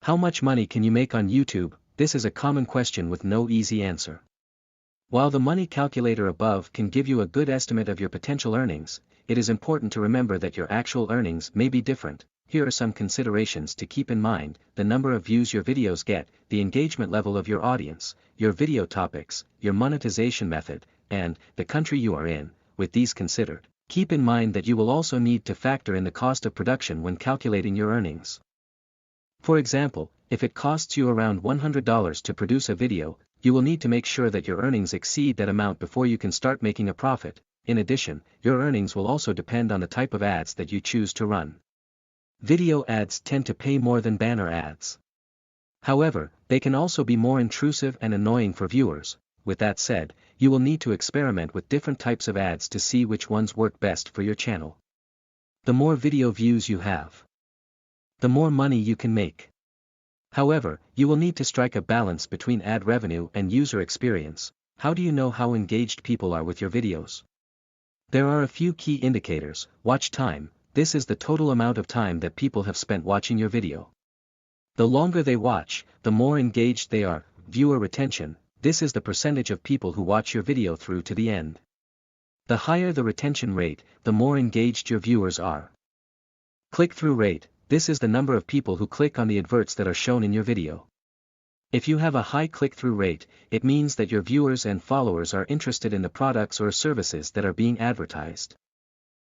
How much money can you make on YouTube? This is a common question with no easy answer. While the money calculator above can give you a good estimate of your potential earnings, it is important to remember that your actual earnings may be different. Here are some considerations to keep in mind: the number of views your videos get, the engagement level of your audience, your video topics, your monetization method, and the country you are in. With these considered, keep in mind that you will also need to factor in the cost of production when calculating your earnings. For example, if it costs you around $100 to produce a video, you will need to make sure that your earnings exceed that amount before you can start making a profit. In addition, your earnings will also depend on the type of ads that you choose to run. Video ads tend to pay more than banner ads. However, they can also be more intrusive and annoying for viewers. With that said, you will need to experiment with different types of ads to see which ones work best for your channel. The more video views you have, the more money you can make. However, you will need to strike a balance between ad revenue and user experience. How do you know how engaged people are with your videos? There are a few key indicators. Watch time. This is the total amount of time that people have spent watching your video. The longer they watch, the more engaged they are. Viewer retention. This is the percentage of people who watch your video through to the end. The higher the retention rate, the more engaged your viewers are. Click-through rate. This is the number of people who click on the adverts that are shown in your video. If you have a high click-through rate, it means that your viewers and followers are interested in the products or services that are being advertised.